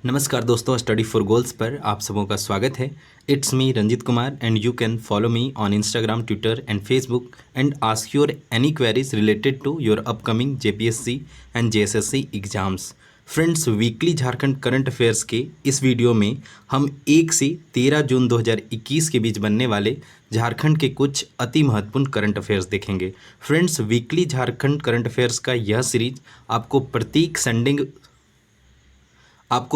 नमस्कार दोस्तों, study for goals पर आप सबों का स्वागत है। It's me Ranjit Kumar and you can follow me on Instagram, Twitter and Facebook and ask your any queries related to your upcoming JPSC and JSSC exams. Friends, weekly Jharkhand current affairs के इस video में हम 1 से 13 जून 2021 के बीच बनने वाले झारखंड के कुछ अति महत्वपूर्ण करंट अफेयर्स देखेंगे। Friends, weekly Jharkhand current affairs का यह सीरीज आपको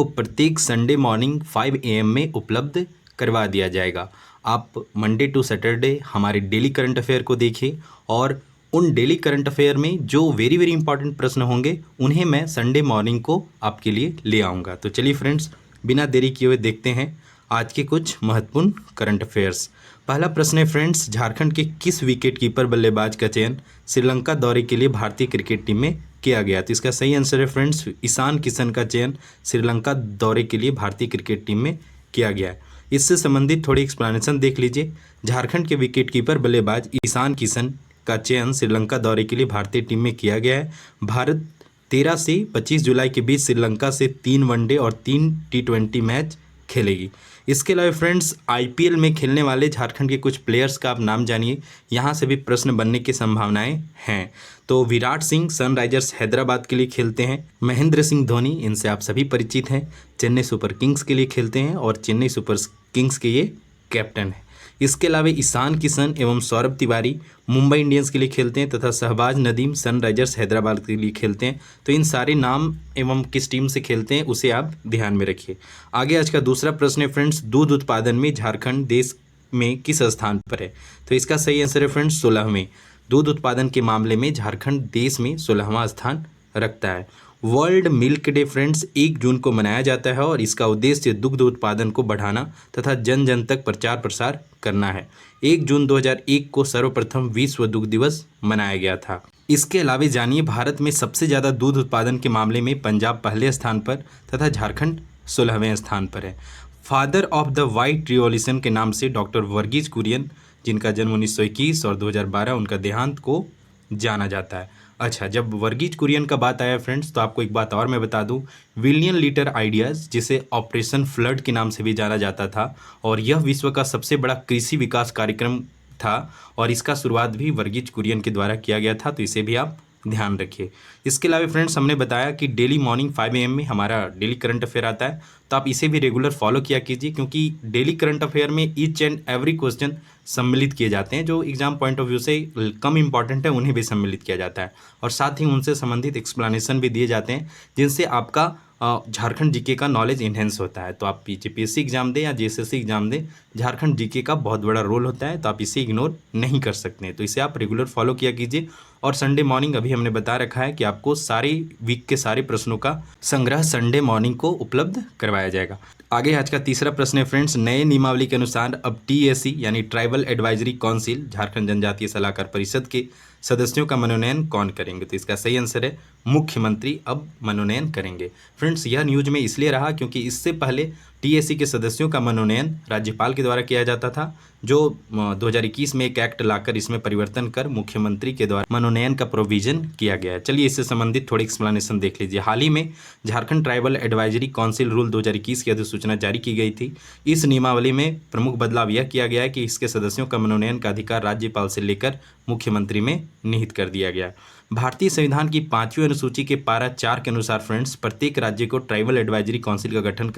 प्रत्येक संडे मॉर्निंग 5 AM में उपलब्ध करवा दिया जाएगा। आप मंडे टू सैटरडे हमारे डेली करंट अफेयर को देखिए और उन डेली करंट अफेयर में जो वेरी वेरी इंपॉर्टेंट प्रश्न होंगे उन्हें मैं संडे मॉर्निंग को आपके लिए ले आऊँगा। तो चलिए फ्रेंड्स, बिना देरी किए हुए देखते हैं आज के कुछ महत्वपूर्ण करंट अफेयर्स। पहला प्रश्न है फ्रेंड्स, झारखंड के किस विकेट कीपर बल्लेबाज का चयन श्रीलंका दौरे के लिए भारतीय क्रिकेट टीम में किया गया? तो इसका सही आंसर है फ्रेंड्स, ईशान किशन का चयन श्रीलंका दौरे के लिए भारतीय क्रिकेट टीम में किया गया है। इससे संबंधित थोड़ी एक्सप्लेनेशन देख लीजिए। झारखंड के विकेट कीपर बल्लेबाज ईशान किशन का चयन श्रीलंका दौरे के लिए भारतीय टीम में किया गया है। भारत 13 से 25 जुलाई के बीच श्रीलंका से 3 वनडे और 3 T20 मैच खेलेगी। इसके अलावा फ्रेंड्स, IPL में खेलने वाले झारखंड के कुछ प्लेयर्स का आप नाम जानिए। यहाँ से भी प्रश्न बनने की संभावनाएं हैं। तो विराट सिंह सनराइजर्स हैदराबाद के लिए खेलते हैं। महेंद्र सिंह धोनी, इनसे आप सभी परिचित हैं, चेन्नई सुपर किंग्स के लिए खेलते हैं और चेन्नई सुपर किंग्स के ये कैप्टन हैं। इसके अलावा ईशान किशन एवं सौरभ तिवारी मुंबई इंडियंस के लिए खेलते हैं तथा शहबाज नदीम सनराइजर्स हैदराबाद के लिए खेलते हैं। तो इन सारे नाम एवं किस टीम से खेलते हैं उसे आप ध्यान में रखिए। आगे आज का दूसरा प्रश्न है फ्रेंड्स, दूध उत्पादन में झारखंड देश में किस स्थान पर है? तो इसका सही आंसर है फ्रेंड्स 16वें। दूध उत्पादन के मामले में झारखंड देश में 16वां स्थान रखता है। वर्ल्ड मिल्क डे फ्रेंड्स 1 जून को मनाया जाता है और इसका उद्देश्य दुग्ध उत्पादन को बढ़ाना तथा जन जन तक प्रचार प्रसार करना है। 1 जून 2001 को सर्वप्रथम विश्व दुग्ध दिवस मनाया गया था। इसके अलावा जानिए, भारत में सबसे ज़्यादा दूध उत्पादन के मामले में पंजाब पहले स्थान पर तथा झारखंड 16वें स्थान पर है। Father of the white revolution के नाम से डॉक्टर वर्गीज कुरियन, जिनका जन्म 1921 और 2012 उनका देहांत को जाना जाता है। अच्छा, जब वर्गीज कुरियन का बात आया फ्रेंड्स, तो आपको एक बात और मैं बता दूं, बिलियन लीटर आइडियाज़, जिसे ऑपरेशन फ्लड के नाम से भी जाना जाता था, और यह विश्व का सबसे बड़ा कृषि विकास कार्यक्रम था और इसका शुरुआत भी वर्गीज कुरियन के द्वारा किया गया था। तो इसे भी आप ध्यान रखिए। इसके अलावा फ्रेंड्स, हमने बताया कि डेली मॉर्निंग 5 AM में हमारा डेली करंट अफेयर आता है, तो आप इसे भी रेगुलर फॉलो किया कीजिए, क्योंकि डेली करंट अफेयर में ईच एंड एवरी क्वेश्चन सम्मिलित किए जाते हैं। जो एग्जाम पॉइंट ऑफ व्यू से कम इंपॉर्टेंट है उन्हें भी सम्मिलित किया जाता है और साथ ही उनसे संबंधित एक्सप्लेनेशन भी दिए जाते हैं, जिनसे आपका झारखंड जीके का नॉलेज इन्हेंस होता है। तो आप जेपीएससी एग्जाम दें या जेएसएससी एग्जाम दें, झारखंड जीके का बहुत बड़ा रोल होता है, तो आप इसे इग्नोर नहीं कर सकते हैं। तो इसे आप रेगुलर फॉलो किया कीजिए। और संडे मॉर्निंग अभी हमने बता रखा है कि आपको सारे वीक के सारे प्रश्नों का संग्रह संडे मॉर्निंग को उपलब्ध करवाया जाएगा। आगे आज का तीसरा प्रश्न है फ्रेंड्स, नए नियमावली के अनुसार अब TAC यानी ट्राइबल एडवाइजरी काउंसिल, झारखंड जनजातीय सलाहकार परिषद के सदस्यों का मनोनयन कौन करेंगे? तो इसका सही आंसर है मुख्यमंत्री अब मनोनयन करेंगे। फ्रेंड्स, यह न्यूज में इसलिए रहा क्योंकि इससे पहले TAC के सदस्यों का मनोनयन राज्यपाल के द्वारा किया जाता था, जो 2021 में एक एक्ट लाकर इसमें परिवर्तन कर मुख्यमंत्री के द्वारा मनोनयन का प्रोविजन किया गया है। चलिए इससे संबंधित थोड़ी एक्सप्लेनेशन देख लीजिए। हाल ही में Jharkhand tribal advisory council rule 2021 की अधिसूचना जारी की गई थी। इस नियमावली में प्रमुख बदलाव यह किया गया है कि इसके सदस्यों का मनोनयन का अधिकार राज्यपाल से लेकर मुख्यमंत्री में निहित कर दिया गया है। भारतीय संविधान की 5वीं अनुसूची के पारा 4 के अनुसार फ्रेंड्स, प्रत्येक राज्य को ट्राइबल एडवाइजरी काउंसिल का गठन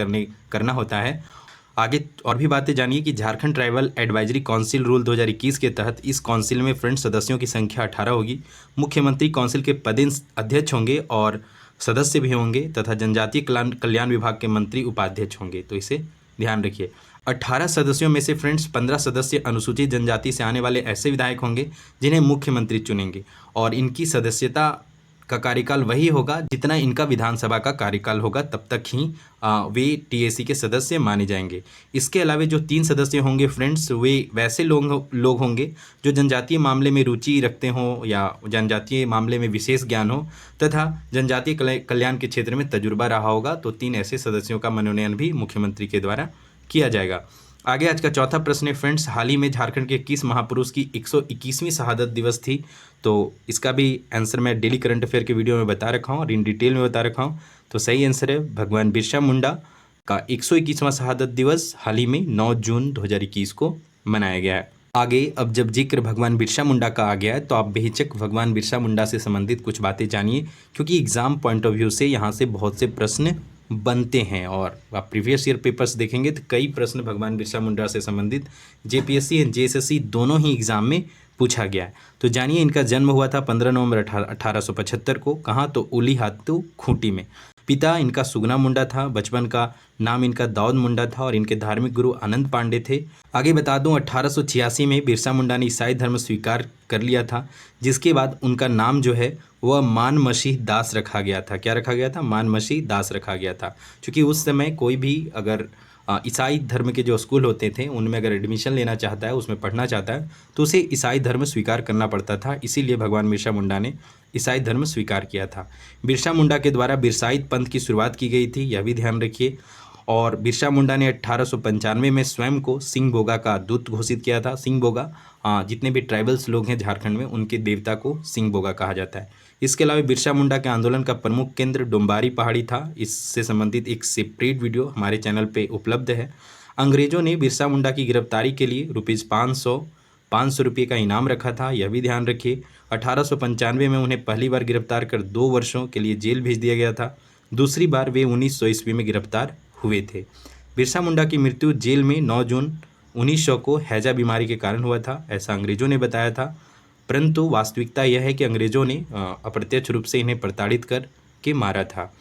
करना होता है। आगे और भी बातें जानिए कि Jharkhand tribal advisory council rule 2021 के तहत इस काउंसिल में फ्रेंड्स सदस्यों की संख्या 18 होगी। मुख्यमंत्री काउंसिल के पदेन अध्यक्ष होंगे और सदस्य भी होंगे तथा जनजातीय कल्याण विभाग के मंत्री उपाध्यक्ष होंगे। तो इसे ध्यान रखिए। 18 सदस्यों में से फ्रेंड्स 15 सदस्य अनुसूचित जनजाति से आने वाले ऐसे विधायक होंगे जिन्हें मुख्यमंत्री चुनेंगे और इनकी सदस्यता का कार्यकाल वही होगा जितना इनका विधानसभा का कार्यकाल होगा, तब तक ही वे TAC के सदस्य माने जाएंगे। इसके अलावा जो 3 सदस्य होंगे फ्रेंड्स, वे वैसे लोग होंगे जो जनजातीय मामले में रुचि रखते हों या जनजातीय मामले में विशेष ज्ञान हो तथा जनजातीय कल्याण के क्षेत्र में तजुर्बा रहा होगा। तो 3 ऐसे सदस्यों का मनोनयन भी मुख्यमंत्री के द्वारा किया जाएगा। आगे आज का चौथा प्रश्न है फ्रेंड्स, हाल ही में झारखंड के किस महापुरुष की 121वीं शहादत दिवस थी? तो इसका भी आंसर मैं डेली करंट अफेयर के वीडियो में बता रखा हूँ और इन डिटेल में बता रखा हूँ। तो सही आंसर है भगवान बिरसा मुंडा। का 121वां शहादत दिवस हाल ही में 9 जून 2021 को मनाया गया है। आगे अब जब जिक्र भगवान बिरसा मुंडा का आ गया है तो आप बेहिचक भगवान बिरसा मुंडा से संबंधित कुछ बातें जानिए, क्योंकि एग्जाम पॉइंट ऑफ व्यू से यहाँ से बहुत से प्रश्न बनते हैं और आप प्रीवियस ईयर पेपर्स देखेंगे तो कई प्रश्न भगवान बिरसा मुंडा से संबंधित जेपीएससी एंड जेएसएससी दोनों ही एग्जाम में पूछा गया है। तो जानिए, इनका जन्म हुआ था 15 नवंबर 1875 को। कहाँ? तो उली हातू खूंटी में। पिता इनका सुगना मुंडा था, बचपन का नाम इनका दाऊद मुंडा था और इनके धार्मिक गुरु आनंद पांडे थे। आगे बता दूं 1886 में बिरसा मुंडा ने ईसाई धर्म स्वीकार कर लिया था, जिसके बाद उनका नाम जो है वह मान मसीह दास रखा गया था। क्या रखा गया था? मान मसीह दास रखा गया था, क्योंकि उस समय कोई भी अगर ईसाई धर्म के जो स्कूल होते थे उनमें अगर एडमिशन लेना चाहता है, उसमें पढ़ना चाहता है, तो उसे ईसाई धर्म स्वीकार करना पड़ता था। इसीलिए भगवान बिरसा मुंडा ने ईसाई धर्म स्वीकार किया था। बिरसा मुंडा के द्वारा बिरसाइत पंथ की शुरुआत की गई थी, यह भी ध्यान रखिए। और बिरसा मुंडा ने 1895 में स्वयं को सिंह बोगा का दूत घोषित किया था। सिंह बोगा जितने भी ट्राइबल्स लोग हैं झारखंड में, उनके देवता को सिंह बोगा कहा जाता है। इसके अलावा बिरसा मुंडा के आंदोलन का प्रमुख केंद्र डोम्बारी पहाड़ी था। इससे संबंधित एक सेपरेट वीडियो हमारे चैनल पे उपलब्ध है। अंग्रेजों ने बिरसा मुंडा की गिरफ्तारी के लिए ₹500 का इनाम रखा था, यह भी ध्यान रखिए। 1895 में उन्हें पहली बार गिरफ्तार कर 2 वर्षों के लिए जेल भेज दिया गया था। दूसरी बार वे 1900 ईस्वी में गिरफ्तार हुए थे। बिरसा मुंडा की मृत्यु जेल में 9 जून 1900 को हैजा बीमारी के कारण हुआ था, ऐसा अंग्रेजों ने बताया था। परंतु वास्तविकता यह है कि अंग्रेजों ने अप्रत्यक्ष रूप से इन्हें प्रताड़ित कर के मारा था।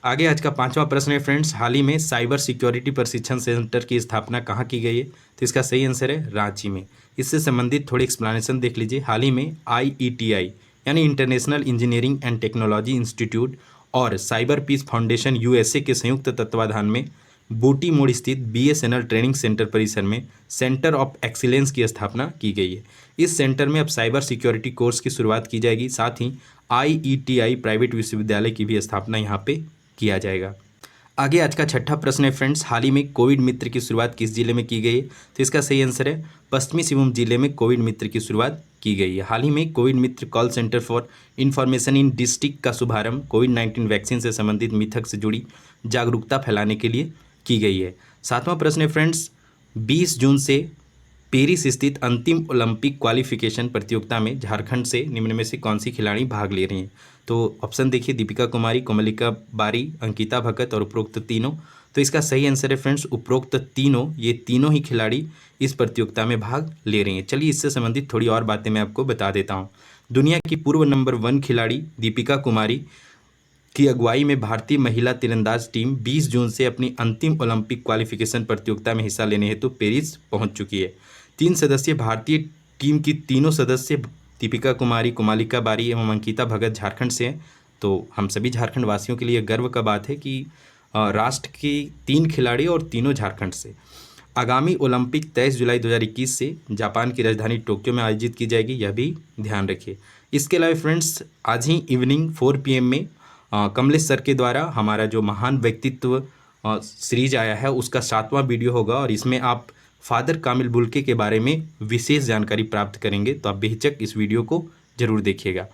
आगे आज का 5वां प्रश्न है फ्रेंड्स, हाल ही में साइबर सिक्योरिटी प्रशिक्षण सेंटर की स्थापना कहाँ की गई है? तो इसका सही आंसर है रांची में। इससे संबंधित थोड़ी एक्सप्लेनेशन देख लीजिए। हाल ही में IETI यानी international engineering and technology institute और साइबर पीस फाउंडेशन USA के संयुक्त तत्वाधान में बूटी मोड़ स्थित BSNL ट्रेनिंग सेंटर परिसर में सेंटर ऑफ एक्सीलेंस की स्थापना की गई है। इस सेंटर में अब साइबर सिक्योरिटी कोर्स की शुरुआत की जाएगी, साथ ही IETI प्राइवेट विश्वविद्यालय की भी स्थापना यहाँ पे किया जाएगा। आगे आज का 6ठा प्रश्न है फ्रेंड्स, हाल ही में कोविड मित्र की शुरुआत किस जिले में की गई है? तो इसका सही आंसर है पश्चिमी सिंहभूम जिले में कोविड मित्र की शुरुआत की गई है। हाल ही में Covid Mitra call centre for information in district का शुभारंभ कोविड-19 वैक्सीन से संबंधित मिथक से जुड़ी जागरूकता फैलाने के लिए की गई है। 7वां प्रश्न है फ्रेंड्स, 20 जून से पेरिस स्थित अंतिम ओलंपिक क्वालिफिकेशन प्रतियोगिता में झारखंड से निम्न में से कौन सी खिलाड़ी भाग ले रही हैं? तो ऑप्शन देखिए, दीपिका कुमारी, कोमलिका बारी, अंकिता भगत और उपरोक्त तीनों। तो इसका सही आंसर है फ्रेंड्स उपरोक्त तीनों। ये तीनों ही खिलाड़ी इस प्रतियोगिता में भाग ले रही हैं। चलिए इससे संबंधित थोड़ी और बातें मैं आपको बता देता हूँ। दुनिया की पूर्व नंबर 1 खिलाड़ी दीपिका कुमारी की अगुवाई में भारतीय महिला तीरंदाज टीम 20 जून से अपनी अंतिम ओलंपिक क्वालिफिकेशन प्रतियोगिता में हिस्सा लेने हेतु पेरिस पहुंच चुकी है। 3 सदस्यीय भारतीय टीम की तीनों सदस्य दीपिका कुमारी, कोमलिका बारी एवं अंकिता भगत झारखंड से हैं। तो हम सभी झारखंड वासियों के लिए गर्व का बात है कि राष्ट्र की 3 खिलाड़ी और तीनों झारखंड से। आगामी ओलंपिक 23 जुलाई 2021 से जापान की राजधानी टोक्यो में आयोजित की जाएगी, यह भी ध्यान रखिए। इसके अलावा फ्रेंड्स आज ही इवनिंग 4 PM में कमलेश सर के द्वारा हमारा जो महान व्यक्तित्व सीरीज आया है उसका 7वां वीडियो होगा और इसमें आप फादर कामिल बुल्के के बारे में विशेष जानकारी प्राप्त करेंगे। तो आप बेहिचक इस वीडियो को जरूर देखिएगा।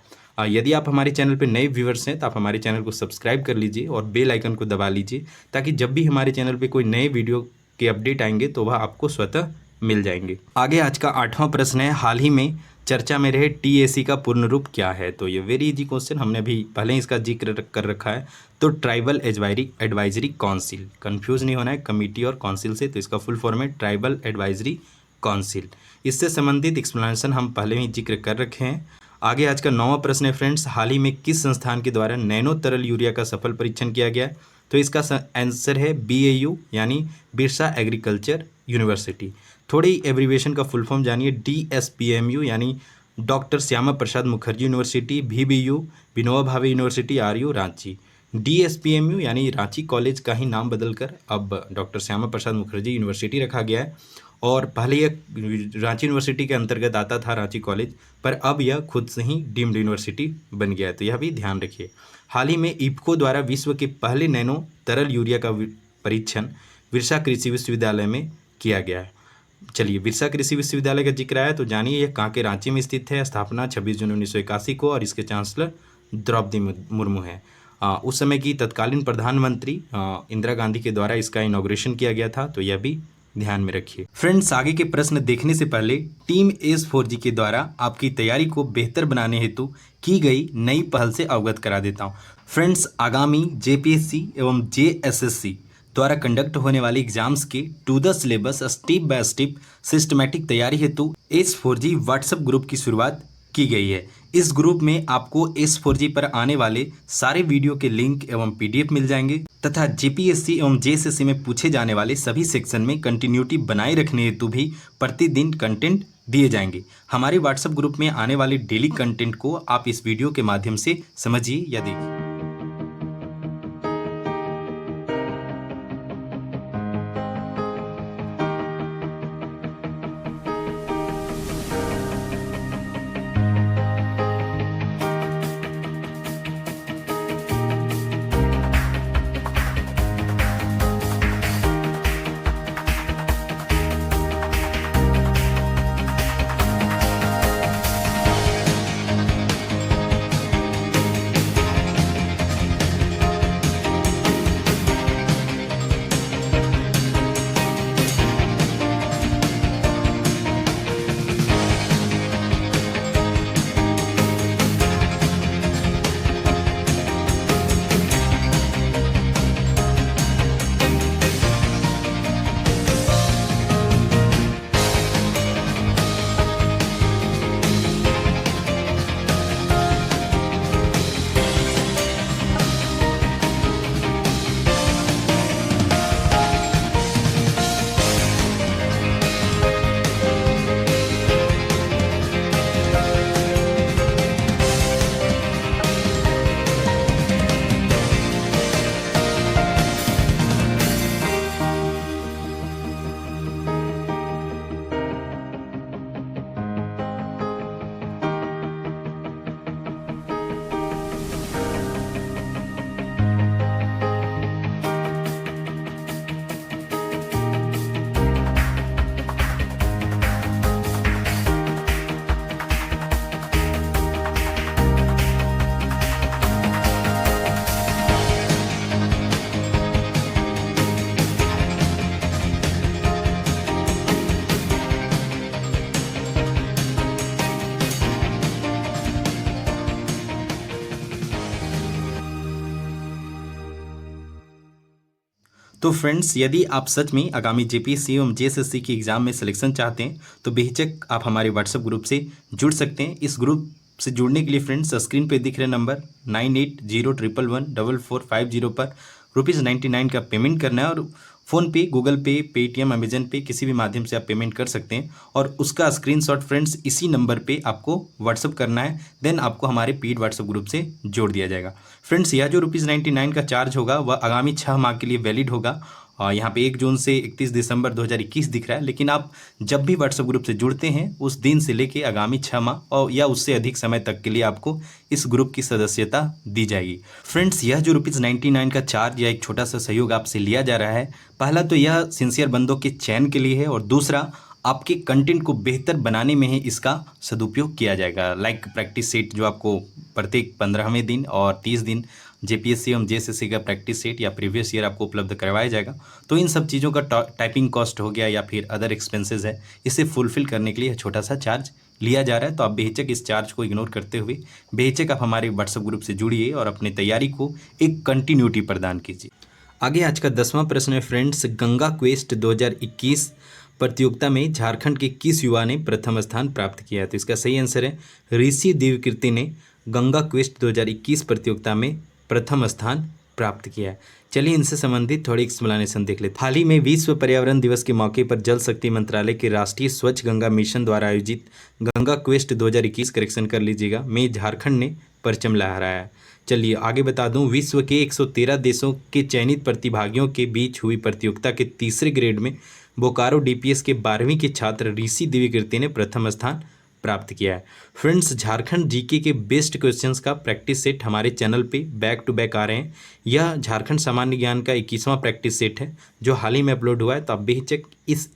यदि आप हमारे चैनल पर नए व्यूअर्स हैं तो आप हमारे चैनल को सब्सक्राइब कर लीजिए और बेल आइकन को दबा लीजिए, ताकि जब भी हमारे चैनल पर कोई नए वीडियो के अपडेट आएंगे तो वह आपको स्वतः मिल जाएंगे। आगे आज का 8वां प्रश्न है, हाल ही में चर्चा में रहे TAC का पूर्ण रूप क्या है? तो ये वेरी इजी क्वेश्चन, हमने अभी पहले ही इसका जिक्र कर रखा है। तो ट्राइबल एडवाइजरी काउंसिल, कंफ्यूज नहीं होना है कमेटी और काउंसिल से। तो इसका फुल फॉर्म है ट्राइबल एडवाइजरी काउंसिल। इससे संबंधित एक्सप्लेनेशन हम पहले ही जिक्र कर रखे हैं। आगे आज का 9वां प्रश्न है फ्रेंड्स, हाल ही में किस संस्थान के द्वारा नैनो तरल यूरिया का सफल परीक्षण किया गया? तो इसका आंसर है BAU यानी बिरसा एग्रीकल्चर यूनिवर्सिटी। थोड़ी एब्रीवेशन का फुल फॉर्म जानिए। DSPMU यानी doctor Shyama Prasad Mukherjee university, VBU Vinoba Bhave university RU Ranchi. DSPMU यानी रांची कॉलेज का ही नाम बदलकर अब डॉक्टर श्यामा प्रसाद मुखर्जी यूनिवर्सिटी रखा गया है। और पहले यह रांची यूनिवर्सिटी के अंतर्गत आता था रांची कॉलेज, पर अब यह खुद से ही डीम्ड यूनिवर्सिटी बन गया है। तो यह भी ध्यान रखिए। हाल ही में इफ्को द्वारा विश्व के पहले नैनो तरल यूरिया का परीक्षण बिरसा कृषि विश्वविद्यालय में किया गया है। चलिए बिरसा कृषि विश्वविद्यालय का जिक्र आया तो जानिए यह कहाँ के? रांची में स्थित है। स्थापना 26 जून 1981 को और इसके चांसलर द्रौपदी मुर्मू है। उस समय की तत्कालीन प्रधानमंत्री इंदिरा गांधी के द्वारा इसका इनॉग्रेशन किया गया था, तो यह भी ध्यान में रखिए। फ्रेंड्स, आगे के प्रश्न देखने से पहले टीम S4G के द्वारा आपकी तैयारी को बेहतर बनाने हेतु की गई नई पहल से अवगत करा देता हूँ। फ्रेंड्स, आगामी JPSC एवं JSSC द्वारा कंडक्ट होने वाले एग्जाम्स के to the syllabus step by step systematic तैयारी हेतु S4G व्हाट्सएप ग्रुप की शुरुआत की गई है। इस ग्रुप में आपको S4G पर आने वाले सारे वीडियो के लिंक एवं PDF मिल जाएंगे तथा JPSC एवं JSSC में पूछे जाने वाले सभी सेक्शन में कंटिन्यूटी बनाए रखने हेतु भी प्रतिदिन कंटेंट दिए जाएंगे। हमारे व्हाट्सएप ग्रुप में आने वाले डेली कंटेंट को आप इस वीडियो के माध्यम से समझिए या देखिए। तो फ्रेंड्स, यदि आप सच में आगामी JPSC एवं JSSC की एग्ज़ाम में सिलेक्शन चाहते हैं तो बेहिचक आप हमारे व्हाट्सएप ग्रुप से जुड़ सकते हैं। इस ग्रुप से जुड़ने के लिए फ्रेंड्स स्क्रीन पे दिख रहे नंबर 9801114450 पर ₹99 का पेमेंट करना है और फ़ोनपे, गूगल पे, पेटीएम, अमेजन पे किसी भी माध्यम से आप पेमेंट कर सकते हैं और उसका स्क्रीनशॉट फ्रेंड्स इसी नंबर पे आपको व्हाट्सअप करना है। देन आपको हमारे पेड व्हाट्सअप ग्रुप से जोड़ दिया जाएगा। फ्रेंड्स, यह जो ₹99 का चार्ज होगा वह आगामी 6 माह के लिए वैलिड होगा। यहाँ पे 1 जून से 31 दिसंबर 2021 दिख रहा है, लेकिन आप जब भी व्हाट्सएप ग्रुप से जुड़ते हैं उस दिन से लेके आगामी 6 माह और या उससे अधिक समय तक के लिए आपको इस ग्रुप की सदस्यता दी जाएगी। फ्रेंड्स, यह जो ₹99 का चार्ज या एक छोटा सा सहयोग आपसे लिया जा रहा है, पहला तो यह सिंसियर बंदों के चयन के लिए है और दूसरा आपके कंटेंट को बेहतर बनाने में ही इसका सदुपयोग किया जाएगा। लाइक प्रैक्टिस सेट जो आपको प्रत्येक 15वें दिन और 30 दिन JPSC एवं JSSC का प्रैक्टिस सेट या प्रीवियस ईयर आपको उपलब्ध करवाया जाएगा। तो इन सब चीज़ों का टाइपिंग कॉस्ट हो गया या फिर अदर एक्सपेंसेस है, इसे फुलफिल करने के लिए छोटा सा चार्ज लिया जा रहा है। तो आप बेहिचक इस चार्ज को इग्नोर करते हुए बेहिचक आप हमारे व्हाट्सएप ग्रुप से जुड़िए और अपनी तैयारी को एक कंटिन्यूटी प्रदान कीजिए। आगे आज का 10वां प्रश्न है फ्रेंड्स, गंगा क्वेस्ट 2021 प्रतियोगिता में झारखंड के किस युवा ने प्रथम स्थान प्राप्त किया है? तो इसका सही आंसर है ऋषि दिव्यकीर्ति ने गंगा क्वेस्ट 2021 प्रतियोगिता में प्रथम स्थान प्राप्त किया है। चलिए इनसे संबंधित थोड़ी एक्सप्लेनेशन देख लेते हैं। हाल ही में विश्व पर्यावरण दिवस के मौके पर जल शक्ति मंत्रालय के राष्ट्रीय स्वच्छ गंगा मिशन द्वारा आयोजित गंगा क्वेस्ट 2021 करेक्शन कर लीजिएगा में झारखंड ने परचम लहराया है। चलिए आगे बता दूं, विश्व के 113 देशों के चयनित प्रतिभागियों के बीच हुई प्रतियोगिता के तीसरे ग्रेड में बोकारो DPS के 12वीं के छात्र ऋषि दिव्यकीर्ति ने प्रथम स्थान प्राप्त किया है। फ्रेंड्स, झारखंड GK के बेस्ट क्वेश्चंस का प्रैक्टिस सेट हमारे चैनल पे बैक टू बैक आ रहे हैं। यह झारखंड सामान्य ज्ञान का 21वां प्रैक्टिस सेट है जो हाल ही में अपलोड हुआ है। तो आप बेहिचक इस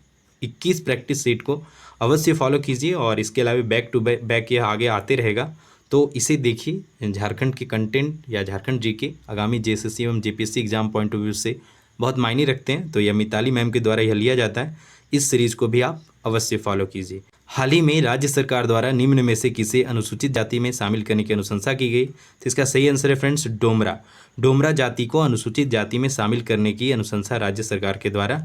21 प्रैक्टिस सेट को अवश्य फॉलो कीजिए और इसके अलावा बैक टू बैक यह आगे आते रहेगा। तो इसे देखिए, झारखंड के कंटेंट या झारखंड जीके आगामी जेएसएससी एवं JPSC exam point of view से बहुत मायने रखते हैं। तो यह मिताली मैम के द्वारा यह लिया जाता है। इस सीरीज को भी आप अवश्य फॉलो कीजिए। हाल ही में राज्य सरकार द्वारा निम्न में से किसे अनुसूचित जाति में शामिल करने की अनुशंसा की गई? तो इसका सही आंसर है फ्रेंड्स डोमरा। डोमरा जाति को अनुसूचित जाति में शामिल करने की अनुशंसा राज्य सरकार के द्वारा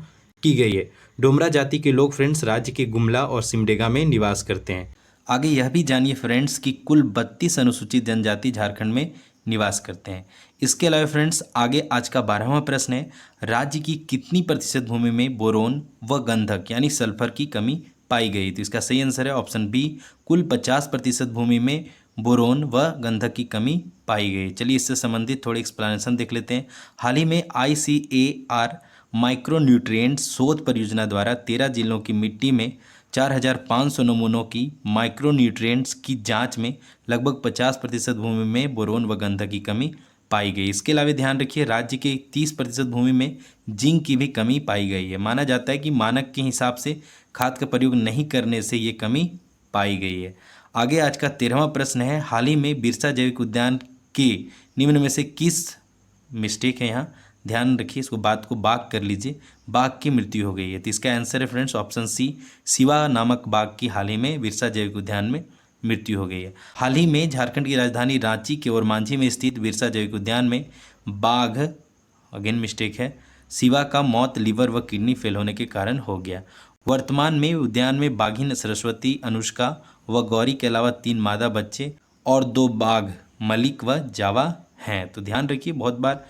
की गई है। डोमरा जाति के लोग फ्रेंड्स राज्य के गुमला और सिमडेगा में निवास करते हैं। आगे यह भी जानिए फ्रेंड्स कि कुल 32 अनुसूचित जनजाति झारखंड में निवास करते हैं। इसके अलावा फ्रेंड्स आगे आज का 12वां प्रश्न है, राज्य की कितनी प्रतिशत भूमि में बोरोन व गंधक यानी सल्फर की कमी पाई गई? तो इसका सही आंसर है ऑप्शन बी, कुल 50% भूमि में बोरोन व गंधक की कमी पाई गई। चलिए इससे संबंधित थोड़ी एक्सप्लेनेशन देख लेते हैं। हाल ही में ICAR माइक्रोन्यूट्रिएंट शोध परियोजना द्वारा 13 जिलों की मिट्टी में 4500 नमूनों की माइक्रोन्यूट्रिएंट्स की जांच में लगभग 50% भूमि में बोरोन व गंधक की कमी पाई गई। इसके अलावा ध्यान रखिए, राज्य के 30% भूमि में जिंक की भी कमी पाई गई है। माना जाता है कि मानक के हिसाब से खाद का प्रयोग नहीं करने से ये कमी पाई गई है। आगे आज का 13वां प्रश्न है, हाल ही में बिरसा जैविक उद्यान के निम्न में से किस, मिस्टेक है यहाँ, ध्यान रखिए इसको, बात को बाघ कर लीजिए, बाघ की मृत्यु हो गई है। तो इसका आंसर है फ्रेंड्स ऑप्शन सी, सिवा नामक बाघ की हाल ही में बिरसा जैविक उद्यान में मृत्यु हो गई है। हाल ही में झारखंड की राजधानी रांची के ओरमांझी में स्थित बिरसा जैविक उद्यान में बाघ, अगेन मिस्टेक है, सिवा का मौत लीवर व किडनी फेल होने के कारण हो गया। वर्तमान में उद्यान में बाघिन सरस्वती, अनुष्का व गौरी के अलावा 3 मादा बच्चे और 2 बाघ मलिक व जावा हैं। तो ध्यान रखिए, बहुत बार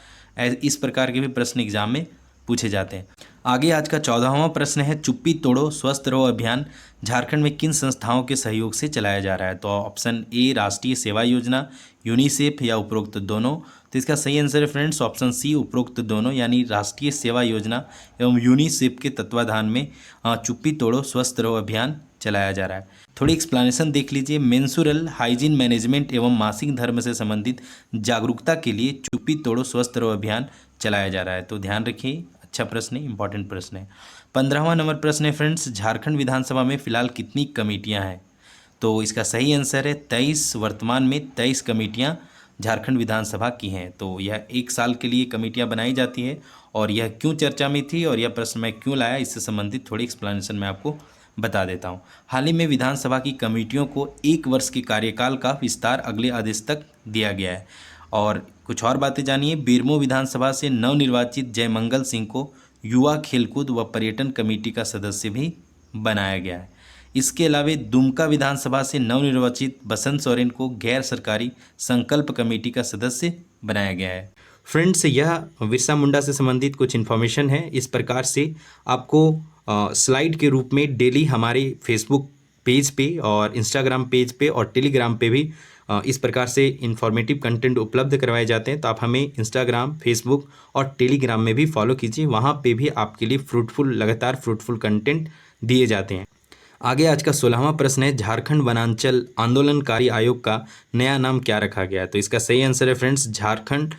इस प्रकार के भी प्रश्न एग्जाम में पूछे जाते हैं। आगे आज का 14वां प्रश्न है, चुप्पी तोड़ो स्वस्थ रहो अभियान झारखंड में किन संस्थाओं के सहयोग से चलाया जा रहा है? तो ऑप्शन ए राष्ट्रीय सेवा योजना, यूनिसेफ या उपरोक्त दोनों? तो इसका सही आंसर है फ्रेंड्स ऑप्शन सी, उपरोक्त दोनों, यानी राष्ट्रीय सेवा योजना एवं यूनिसेफ के तत्वाधान में चुप्पी तोड़ो स्वस्थ रहो अभियान चलाया जा रहा है। थोड़ी एक्सप्लेनेशन देख लीजिए। मेंसुरल हाइजीन मैनेजमेंट एवं मासिक धर्म से संबंधित जागरूकता के लिए चुप्पी तोड़ो स्वस्थ रहो अभियान चलाया जा रहा है। तो ध्यान रखिए, अच्छा प्रश्न है, इंपॉर्टेंट प्रश्न है। 15वां नंबर प्रश्न है फ्रेंड्स, झारखंड विधानसभा में फिलहाल कितनी कमेटियां हैं? तो इसका सही आंसर है 23। वर्तमान में 23 कमेटियां झारखंड विधानसभा की हैं। तो यह 1 साल के लिए कमेटियां बनाई जाती है और यह क्यों चर्चा में थी और यह प्रश्न मैं क्यों लाया, इससे संबंधित थोड़ी एक्सप्लेनेशन मैं आपको बता देता हूं। हाल ही में विधानसभा की कमेटियों को 1 वर्ष के कार्यकाल का विस्तार अगले आदेश तक दिया गया है। और कुछ और बातें जानिए। बेरमो विधानसभा से नवनिर्वाचित जयमंगल सिंह को युवा खेलकूद व पर्यटन कमेटी का सदस्य भी बनाया गया है। इसके अलावा दुमका विधानसभा से नवनिर्वाचित बसंत सोरेन को गैर सरकारी संकल्प कमेटी का सदस्य बनाया गया है। फ्रेंड्स, यह बिरसा मुंडा से संबंधित कुछ इन्फॉर्मेशन है। इस प्रकार से आपको स्लाइड के रूप में डेली हमारे फेसबुक पेज पे और इंस्टाग्राम पेज पे और टेलीग्राम पे भी इस प्रकार से इंफॉर्मेटिव कंटेंट उपलब्ध करवाए जाते हैं। तो आप हमें इंस्टाग्राम, फेसबुक और टेलीग्राम में भी फॉलो कीजिए, वहाँ पे भी आपके लिए लगातार फ्रूटफुल कंटेंट दिए जाते हैं। आगे आज का 16वां प्रश्न है, झारखंड वनांचल आंदोलनकारी आयोग का नया नाम क्या रखा गया है? तो इसका सही आंसर है फ्रेंड्स झारखंड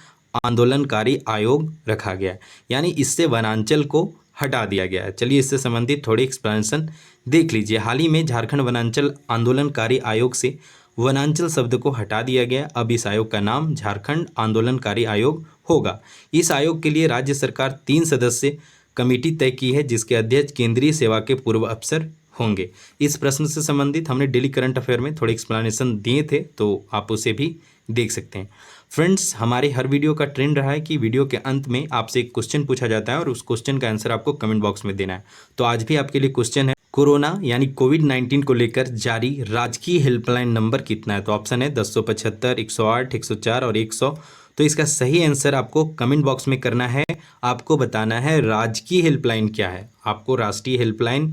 आंदोलनकारी आयोग रखा गया है, यानी इससे वनांचल को हटा दिया गया है। चलिए इससे संबंधित थोड़ी एक्सप्लेनेशन देख लीजिए। हाल ही में झारखंड वनांचल आंदोलनकारी आयोग से वनांचल शब्द को हटा दिया गया। अब इस आयोग का नाम झारखंड आंदोलनकारी आयोग होगा। इस आयोग के लिए राज्य सरकार 3 सदस्य कमेटी तय की है, जिसके अध्यक्ष केंद्रीय सेवा के पूर्व अफसर होंगे। इस प्रश्न से संबंधित हमने डेली करंट अफेयर में थोड़े एक्सप्लेनेशन दिए थे, तो आप उसे भी देख सकते हैं। फ्रेंड्स, हमारे हर वीडियो का ट्रेंड रहा है कि वीडियो के अंत में आपसे एक क्वेश्चन पूछा जाता है और उस क्वेश्चन का आंसर आपको कमेंट बॉक्स में देना है। तो आज भी आपके लिए क्वेश्चन है, कोरोना यानी कोविड-19 को लेकर जारी राजकीय हेल्पलाइन नंबर कितना है? तो ऑप्शन है 1075, 108, 104 और 100। तो इसका सही आंसर आपको कमेंट बॉक्स में करना है। आपको बताना है राजकीय हेल्पलाइन क्या है। आपको राष्ट्रीय हेल्पलाइन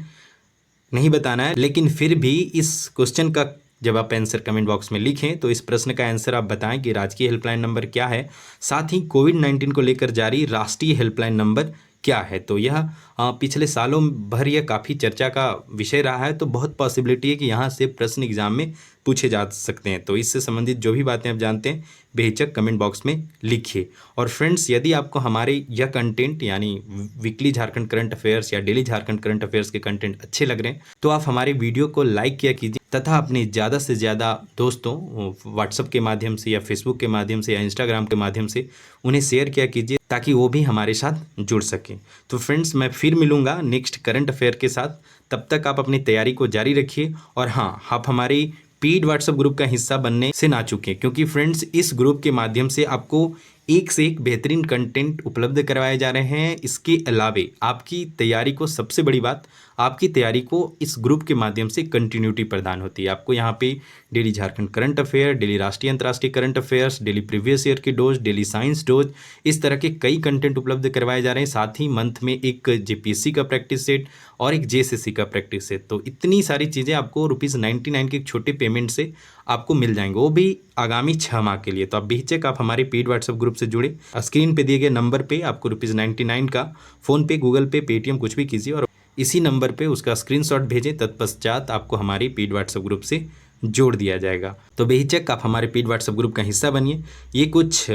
नहीं बताना है, लेकिन फिर भी इस क्वेश्चन का जब आप आंसर कमेंट बॉक्स में लिखें तो इस प्रश्न का आंसर आप बताएं कि राजकीय हेल्पलाइन नंबर क्या है, साथ ही कोविड-19 को लेकर जारी राष्ट्रीय हेल्पलाइन नंबर क्या है। तो यह पिछले सालों भर यह काफ़ी चर्चा का विषय रहा है, तो बहुत पॉसिबिलिटी है कि यहाँ से प्रश्न एग्जाम में पूछे जा सकते हैं। तो इससे संबंधित जो भी बातें आप जानते हैं बेहिचक कमेंट बॉक्स में लिखिए। और फ्रेंड्स, यदि आपको हमारे यह कंटेंट यानी वीकली झारखंड करंट अफेयर्स या डेली झारखंड करंट अफेयर्स के कंटेंट अच्छे लग रहे हैं तो आप हमारे वीडियो को लाइक किया कीजिए तथा अपने ज़्यादा से ज़्यादा दोस्तों व्हाट्सएप के माध्यम से या फेसबुक के माध्यम से या इंस्टाग्राम के माध्यम से उन्हें शेयर किया कीजिए ताकि वो भी हमारे साथ जुड़ सकें। तो फ्रेंड्स, मैं फिर मिलूंगा नेक्स्ट करंट अफेयर के साथ। तब तक आप अपनी तैयारी को जारी रखिए और हाँ, आप हमारी पेड व्हाट्सएप ग्रुप का हिस्सा बनने से ना चूकें, क्योंकि फ्रेंड्स इस ग्रुप के माध्यम से आपको एक से एक बेहतरीन कंटेंट उपलब्ध करवाए जा रहे हैं। इसके अलावे आपकी तैयारी को, सबसे बड़ी बात, आपकी तैयारी को इस ग्रुप के माध्यम से कंटिन्यूटी प्रदान होती है। आपको यहाँ पे daily Jharkhand current affair, daily राष्ट्रीय अंतर्राष्ट्रीय current affairs, daily previous year के डोज, डेली साइंस डोज, इस तरह के कई कंटेंट उपलब्ध करवाए जा रहे हैं। साथ ही मंथ में एक जेपीएससी का प्रैक्टिस सेट और एक जेएसएससी का प्रैक्टिस सेट। तो इतनी सारी चीज़ें आपको ₹99 के एक छोटे पेमेंट से आपको मिल जाएंगे, वो भी आगामी 6 माह के लिए। तो आप बेहिचक आप हमारे पेड व्हाट्सएप ग्रुप से जुड़े। स्क्रीन पे दिए गए नंबर पे आपको ₹99 का फ़ोनपे, गूगल पे, पेटीएम कुछ भी कीजिए और इसी नंबर पे उसका स्क्रीनशॉट भेजें। तत्पश्चात आपको हमारे पेड व्हाट्सएप ग्रुप से जोड़ दिया जाएगा। तो बेहिचक आप हमारे पेड व्हाट्सएप ग्रुप का हिस्सा बनिए। ये कुछ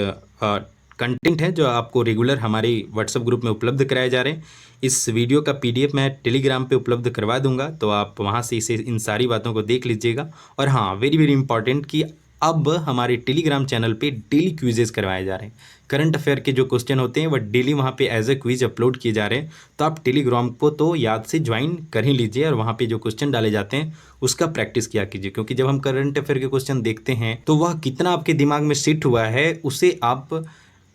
कंटेंट है जो आपको रेगुलर हमारे व्हाट्सएप ग्रुप में उपलब्ध कराए जा रहे हैं। इस वीडियो का पीडीएफ मैं टेलीग्राम पे उपलब्ध करवा दूंगा, तो आप वहाँ से इसे इन सारी बातों को देख लीजिएगा। और हाँ, वेरी वेरी इंपॉर्टेंट कि अब हमारे टेलीग्राम चैनल पे डेली क्विजेस करवाए जा रहे हैं। करंट अफेयर के जो क्वेश्चन होते हैं वह डेली वहाँ पे एज ए क्विज अपलोड किए जा रहे हैं। तो आप टेलीग्राम को तो याद से ज्वाइन कर ही लीजिए और वहाँ पे जो क्वेश्चन डाले जाते हैं उसका प्रैक्टिस किया कीजिए, क्योंकि जब हम करंट अफेयर के क्वेश्चन देखते हैं तो वह कितना आपके दिमाग में सेट हुआ है उसे आप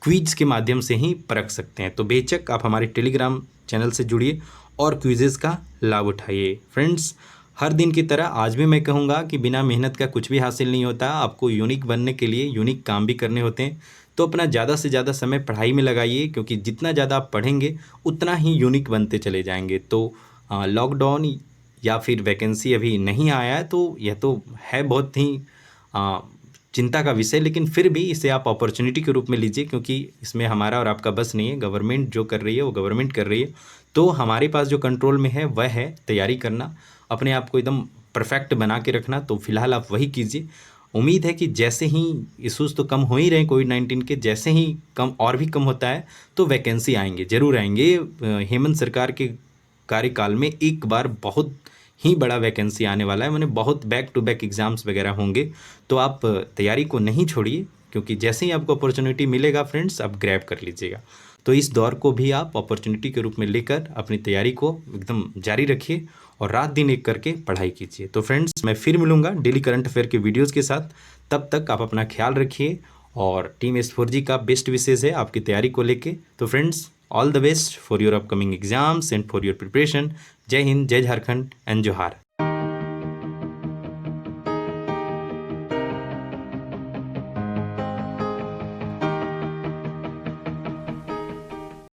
क्विज के माध्यम से ही परख सकते हैं। तो बेशक आप हमारे टेलीग्राम चैनल से जुड़िए और क्विजेस का लाभ उठाइए। फ्रेंड्स, हर दिन की तरह आज भी मैं कहूँगा कि बिना मेहनत का कुछ भी हासिल नहीं होता। आपको यूनिक बनने के लिए यूनिक काम भी करने होते हैं। तो अपना ज़्यादा से ज़्यादा समय पढ़ाई में लगाइए, क्योंकि जितना ज़्यादा आप पढ़ेंगे उतना ही यूनिक बनते चले जाएंगे। तो लॉकडाउन या फिर वैकेंसी अभी नहीं आया है तो यह तो है बहुत ही चिंता का विषय, लेकिन फिर भी इसे आप अपॉर्चुनिटी के रूप में लीजिए, क्योंकि इसमें हमारा और आपका बस नहीं है। गवर्नमेंट जो कर रही है वो गवर्नमेंट कर रही है। तो हमारे पास जो कंट्रोल में है वह है तैयारी करना, अपने आप को एकदम परफेक्ट बना के रखना। तो फिलहाल आप वही कीजिए। उम्मीद है कि जैसे ही इशूज़ तो कम हो ही रहे कोविड-19 के, जैसे ही कम और भी कम होता है तो वैकेंसी आएंगे, ज़रूर आएंगे। हेमंत सरकार के कार्यकाल में एक बार बहुत ही बड़ा वैकेंसी आने वाला है, मैंने बहुत बैक टू बैक एग्ज़ाम्स वगैरह होंगे। तो आप तैयारी को नहीं छोड़िए, क्योंकि जैसे ही आपको अपॉर्चुनिटी मिलेगा फ्रेंड्स, आप ग्रैब कर लीजिएगा। तो इस दौर को भी आप अपॉर्चुनिटी के रूप में लेकर अपनी तैयारी को एकदम जारी रखिए और रात दिन एक करके पढ़ाई कीजिए। तो फ्रेंड्स, मैं फिर मिलूंगा डेली करंट अफेयर के वीडियोज़ के साथ। तब तक आप अपना ख्याल रखिए और टीम S4G का बेस्ट विशेष है आपकी तैयारी को लेके। तो friends, all the best for your upcoming exams and for your preparation. जय हिंद, जय झारखंड एंड जोहार।